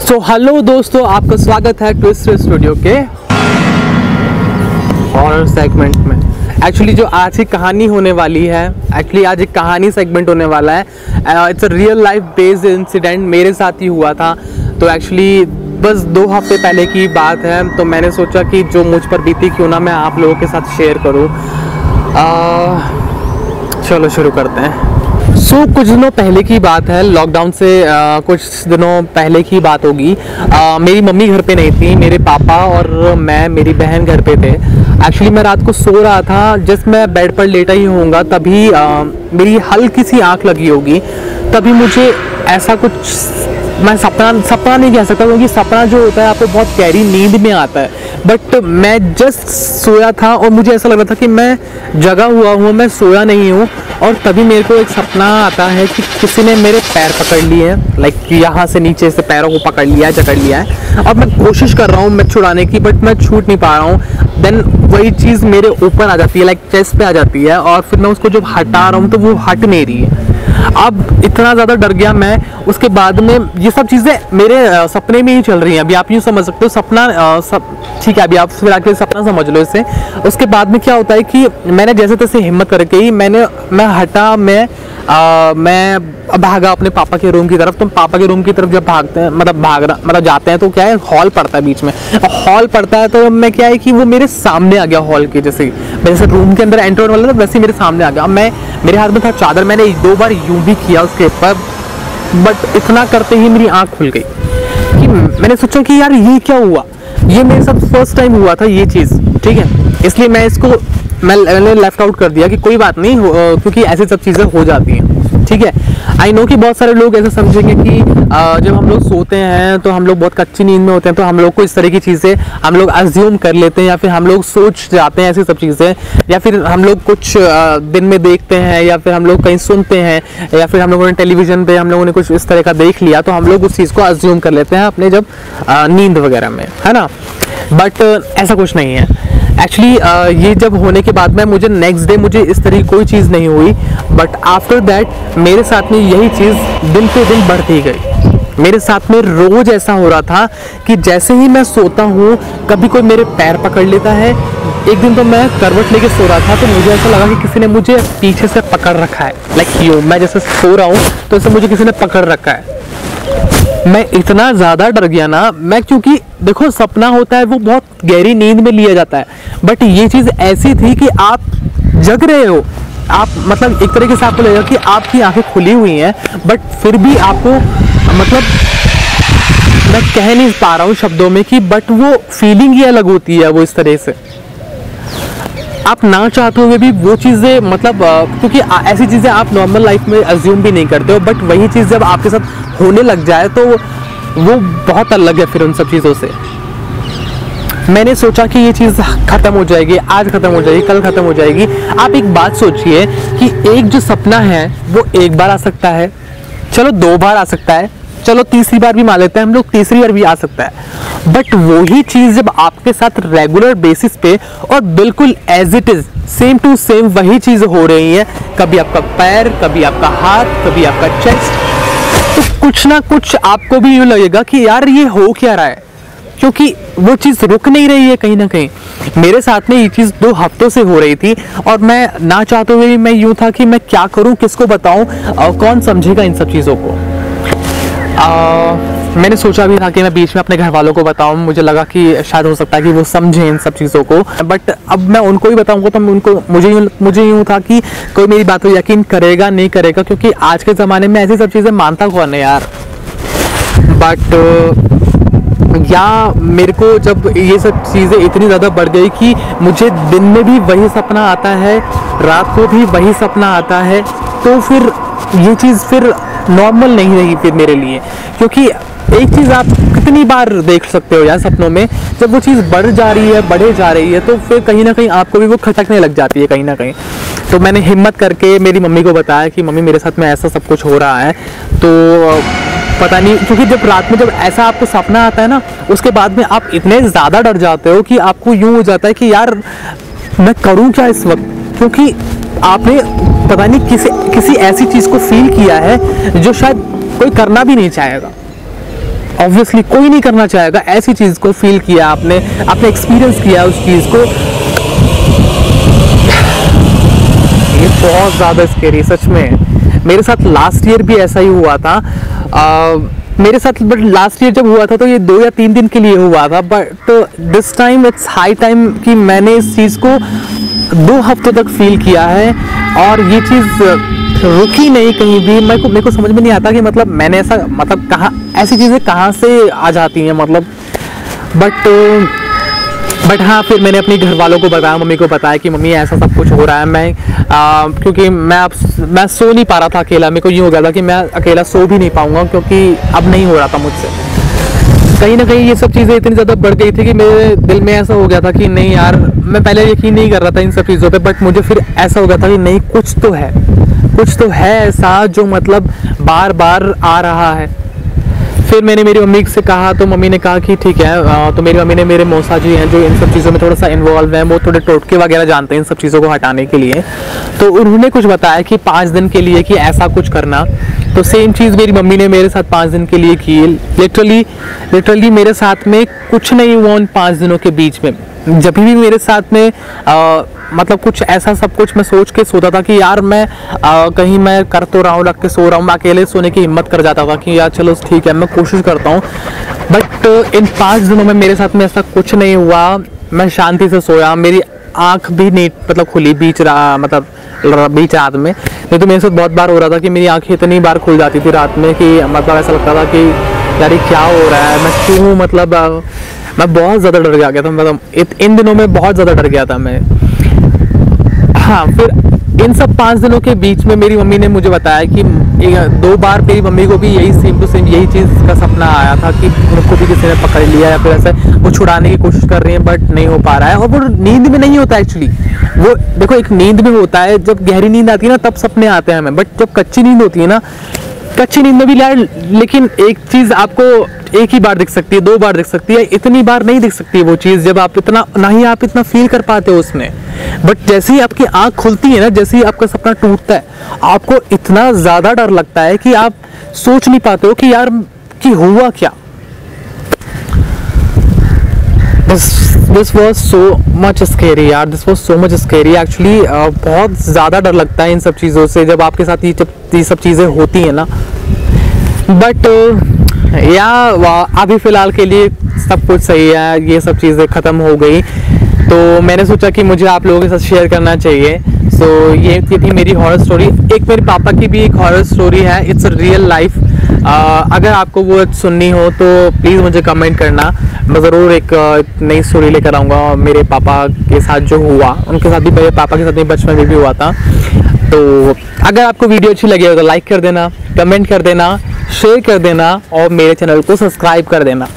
So hello दोस्तों, आपका स्वागत है ट्विस्ट स्टूडियो के हॉरर सेगमेंट में। एक्चुअली जो आज की कहानी होने वाली है, आज एक कहानी सेगमेंट होने वाला है। It's a real life based incident, मेरे साथ ही हुआ था। तो एक्चुअली बस 2 हफ्ते पहले की बात है, तो मैंने सोचा कि जो मुझ पर बीती क्यों ना मैं आप लोगों के साथ शेयर करूं। चलो शुरू करते हैं। कुछ दिनों पहले की बात है, लॉकडाउन से कुछ दिनों पहले की बात होगी। मेरी मम्मी घर पे नहीं थी, मेरे पापा और मैं, मेरी बहन घर पे थे। एक्चुअली मैं रात को सो रहा था, जस्ट मैं बेड पर लेटा ही होऊंगा, तभी मेरी हल्की सी आंख लगी होगी। तभी मुझे ऐसा कुछ, मैं सपना नहीं कह सकता, क्योंकि सपना जो होता है आपको बहुत गहरी नींद में आता है। बट मैं जस्ट सोया था और मुझे ऐसा लग रहा था कि मैं जगा हुआ हूँ, मैं सोया नहीं हूँ। और तभी मेरे को एक सपना आता है कि किसी ने मेरे पैर पकड़ लिए हैं, लाइक यहाँ से नीचे से पैरों को पकड़ लिया है, जकड़ लिया है। अब मैं कोशिश कर रहा हूँ मैं छुड़ाने की, बट मैं छूट नहीं पा रहा हूँ। देन वही चीज़ मेरे ऊपर आ जाती है, लाइक चेस्ट पे आ जाती है, और फिर मैं उसको जब हटा रहा हूँ तो वो हट नहीं रही है। अब इतना ज़्यादा डर गया मैं। उसके बाद में ये सब चीज़ें मेरे सपने में ही चल रही हैं। अभी आप यूँ समझ सकते हो, सपना सब ठीक है, अभी आप फिर आके सपना समझ लो इसे। उसके बाद में क्या होता है कि मैंने जैसे तैसे हिम्मत करके ही मैं हटा, मैं भागा अपने पापा के रूम की तरफ। तो पापा के रूम की तरफ जब भागते हैं, मतलब जाते हैं, तो क्या है, हॉल पड़ता है बीच में। हॉल पड़ता है तो मैं क्या है कि वो मेरे सामने आ गया हॉल के, जैसे रूम के अंदर एंटर होने वाला था वैसे ही मेरे सामने आ गया। मेरे हाथ में था चादर, मैंने 2 बार यूं भी किया उसके ऊपर, बट इतना करते ही मेरी आंख खुल गई कि मैंने सोचा कि यार ये क्या हुआ। ये मेरे साथ फर्स्ट टाइम हुआ था ये चीज़, ठीक है। इसलिए मैंने लेफ्ट आउट कर दिया कि कोई बात नहीं, क्योंकि ऐसी सब चीज़ें हो जाती हैं, ठीक है। आई नो कि बहुत सारे लोग ऐसे समझेंगे कि जब हम लोग सोते हैं तो हम लोग बहुत कच्ची नींद में होते हैं, तो हम लोग को इस तरह की चीज़ें हम लोग अज्यूम कर लेते हैं, या फिर हम लोग सोच जाते हैं ऐसी सब चीज़ें, या फिर हम लोग कुछ दिन में देखते हैं, या फिर हम लोग कहीं सुनते हैं, या फिर हम लोगों ने टेलीविज़न पे हम लोगों ने कुछ इस तरह का देख लिया, तो हम लोग उस चीज़ को अज्यूम कर लेते हैं अपने जब नींद वगैरह में, है ना। बट ऐसा कुछ नहीं है। एक्चुअली ये जब होने के बाद में मुझे नेक्स्ट डे मुझे इस तरह की कोई चीज़ नहीं हुई, बट आफ्टर दैट मेरे साथ में यही चीज़ दिन पे दिन बढ़ती गई। मेरे साथ में रोज ऐसा हो रहा था कि जैसे ही मैं सोता हूँ कभी कोई मेरे पैर पकड़ लेता है। एक दिन तो मैं करवट लेके सो रहा था, तो मुझे ऐसा लगा कि किसी ने मुझे पीछे से पकड़ रखा है, लाइक यूँ मैं जैसे सो रहा हूँ तो ऐसे मुझे किसी ने पकड़ रखा है। मैं इतना ज़्यादा डर गया ना, क्योंकि देखो सपना होता है वो बहुत गहरी नींद में लिया जाता है, बट ये चीज़ ऐसी थी कि आप जग रहे हो, आप मतलब एक तरीके से आपको लगेगा कि आपकी आंखें खुली हुई हैं, बट फिर भी आपको, मतलब मैं कह नहीं पा रहा हूँ शब्दों में कि, बट वो फीलिंग ही अलग होती है। वो इस तरह से आप ना चाहते हुए भी वो चीज़ें, मतलब क्योंकि ऐसी चीज़ें आप नॉर्मल लाइफ में अज्यूम भी नहीं करते हो, बट वही चीज़ जब आपके साथ होने लग जाए तो वो बहुत अलग है फिर उन सब चीज़ों से। मैंने सोचा कि ये चीज़ ख़त्म हो जाएगी, आज ख़त्म हो जाएगी, कल ख़त्म हो जाएगी। आप एक बात सोचिए कि एक जो सपना है वो एक बार आ सकता है, चलो 2 बार आ सकता है, चलो तीसरी बार भी मान लेते हैं हम लोग, तीसरी बार भी आ सकता है। बट वही चीज़ जब आपके साथ रेगुलर बेसिस पे और बिल्कुल as it is same to same वही चीज़ हो रही है, कभी आपका पैर, कभी आपका हाथ, कभी आपका चेस्ट, तो कुछ ना कुछ आपको भी यूँ लगेगा कि यार ये हो क्या रहा है, क्योंकि वो चीज़ रुक नहीं रही है कहीं ना कहीं। मेरे साथ में ये चीज़ 2 हफ्तों से हो रही थी, और मैं ना चाहते हुए मैं यूँ था कि मैं क्या करूँ, किसको बताऊँ, और कौन समझेगा इन सब चीज़ों को। मैंने सोचा भी था कि मैं बीच में अपने घर वालों को बताऊं, मुझे लगा कि शायद हो सकता है कि वो समझें इन सब चीज़ों को, बट अब मैं उनको ही बताऊंगा तो मुझे यूँ था कि कोई मेरी बात को यकीन करेगा नहीं करेगा, क्योंकि आज के ज़माने में ऐसी सब चीज़ें मानता कौन है यार। बट या मेरे को जब ये सब चीज़ें इतनी ज़्यादा बढ़ गई कि मुझे दिन में भी वही सपना आता है, रात को भी वही सपना आता है, तो फिर ये चीज़ फिर नॉर्मल नहीं रही फिर मेरे लिए। क्योंकि एक चीज़ आप कितनी बार देख सकते हो यार सपनों में, जब वो चीज़ बढ़ जा रही है तो फिर कहीं ना कहीं आपको भी वो खटकने लग जाती है कहीं ना कहीं। तो मैंने हिम्मत करके मेरी मम्मी को बताया कि मम्मी मेरे साथ में ऐसा सब कुछ हो रहा है। तो पता नहीं, क्योंकि जब रात में जब ऐसा आपको सपना आता है ना, उसके बाद में आप इतने ज़्यादा डर जाते हो कि आपको यूँ हो जाता है कि यार मैं करूँ क्या इस वक्त, क्योंकि आपने पता नहीं किसी ऐसी चीज़ को फील किया है जो शायद कोई करना भी नहीं चाहेगा। ऑब्वियसली कोई नहीं करना चाहेगा ऐसी चीज़ को। फील किया आपने एक्सपीरियंस किया उस चीज़ को। ये बहुत ज़्यादा स्कैरी सच में। मेरे साथ लास्ट ईयर भी ऐसा ही हुआ था। मेरे साथ बट लास्ट ईयर जब हुआ था तो ये 2 या 3 दिन के लिए हुआ था, but this time it's high time कि मैंने इस चीज़ को 2 हफ्तों तक फील किया है और ये चीज़ रुकी नहीं कहीं भी। मेरे को समझ में नहीं आता कि मतलब मैंने ऐसा मतलब कहाँ ऐसी चीज़ें कहाँ से आ जाती हैं मतलब। बट हाँ, फिर मैंने अपने घर वालों को बताया, मम्मी को बताया कि मम्मी ऐसा सब कुछ हो रहा है। क्योंकि मैं सो नहीं पा रहा था अकेला। मेरे को ये हो गया था कि मैं अकेला सो भी नहीं पाऊंगा क्योंकि अब नहीं हो रहा था मुझसे। कहीं ना कहीं ये सब चीज़ें इतनी ज़्यादा बढ़ गई थी कि मेरे दिल में ऐसा हो गया था कि नहीं यार, मैं पहले यकीन नहीं कर रहा था इन सब चीज़ों पे, बट मुझे फिर ऐसा हो गया था कि नहीं, कुछ तो है ऐसा जो मतलब बार बार आ रहा है। फिर मैंने मेरी मम्मी से कहा तो मम्मी ने कहा कि ठीक है। तो मेरी मम्मी ने, मेरे मौसा जी हैं जो इन सब चीज़ों में थोड़ा सा इन्वॉल्व हैं, वो थोड़े टोटके वगैरह जानते हैं इन सब चीज़ों को हटाने के लिए। तो उन्होंने कुछ बताया कि 5 दिन के लिए कि ऐसा कुछ करना। तो सेम चीज़ मेरी मम्मी ने मेरे साथ 5 दिन के लिए की। लिटरली मेरे साथ में कुछ नहीं हुआ उन 5 दिनों के बीच में। जब भी मेरे साथ में मतलब कुछ ऐसा सब कुछ मैं सोच के सोता था कि यार मैं कहीं मैं कर तो रहा हूँ, लग के सो रहा हूँ, मैं अकेले सोने की हिम्मत कर जाता था कि यार चलो ठीक है मैं कोशिश करता हूँ। बट इन 5 दिनों में मेरे साथ में ऐसा कुछ नहीं हुआ। मैं शांति से सोया, मेरी आँख भी नहीं मतलब खुली बीच रात में। नहीं तो मेरे साथ बहुत बार हो रहा था कि मेरी आँखें इतनी बार खुल जाती थी रात में कि मतलब ऐसा लगता था कि यार ये क्या हो रहा है, मैं क्यों मतलब मैं बहुत ज़्यादा डर गया था। मतलब इन दिनों में बहुत ज़्यादा डर गया था मैं। हाँ, फिर इन सब 5 दिनों के बीच में मेरी मम्मी ने मुझे बताया कि 2 बार मेरी मम्मी को भी यही सेम टू सेम यही चीज़ का सपना आया था कि उनको भी किसी ने पकड़ लिया या फिर ऐसे वो छुड़ाने की कोशिश कर रही है बट नहीं हो पा रहा है। और वो नींद में नहीं होता एक्चुअली। वो देखो, एक नींद में होता है, जब गहरी नींद आती है ना तब सपने आते हैं हमें, बट जब कच्ची नींद होती है ना, कच्ची नींद में भी यार, लेकिन एक चीज़ आपको एक ही बार दिख सकती है, 2 बार दिख सकती है, इतनी बार नहीं दिख सकती वो चीज़ जब आप इतना ना ही आप इतना फील कर पाते हो उसमें। बट जैसे ही आपकी आंख खुलती है ना, जैसे ही आपका सपना टूटता है, आपको इतना ज़्यादा डर लगता है कि आप सोच नहीं पाते हो कि यार कि हुआ क्या। This was so much scary यार, this was so much scary actually। बहुत ज़्यादा डर लगता है इन सब चीज़ों से जब आपके साथ ये सब चीज़ें होती हैं ना। बट अभी फ़िलहाल के लिए सब कुछ सही है, ये सब चीज़ें ख़त्म हो गई। तो मैंने सोचा कि मुझे आप लोगों के साथ शेयर करना चाहिए। सो ये थी मेरी हॉरर स्टोरी। एक मेरे पापा की भी एक हॉरर स्टोरी है, इट्स रियल लाइफ। अगर आपको वो सुननी हो तो प्लीज़ मुझे कमेंट करना, मैं ज़रूर एक नई स्टोरी लेकर आऊँगा। मेरे पापा के साथ जो हुआ, उनके साथ भी, मेरे पापा के साथ भी बचपन में भी हुआ था। तो अगर आपको वीडियो अच्छी लगी हो तो लाइक कर देना, कमेंट कर देना, शेयर कर देना और मेरे चैनल को सब्सक्राइब कर देना।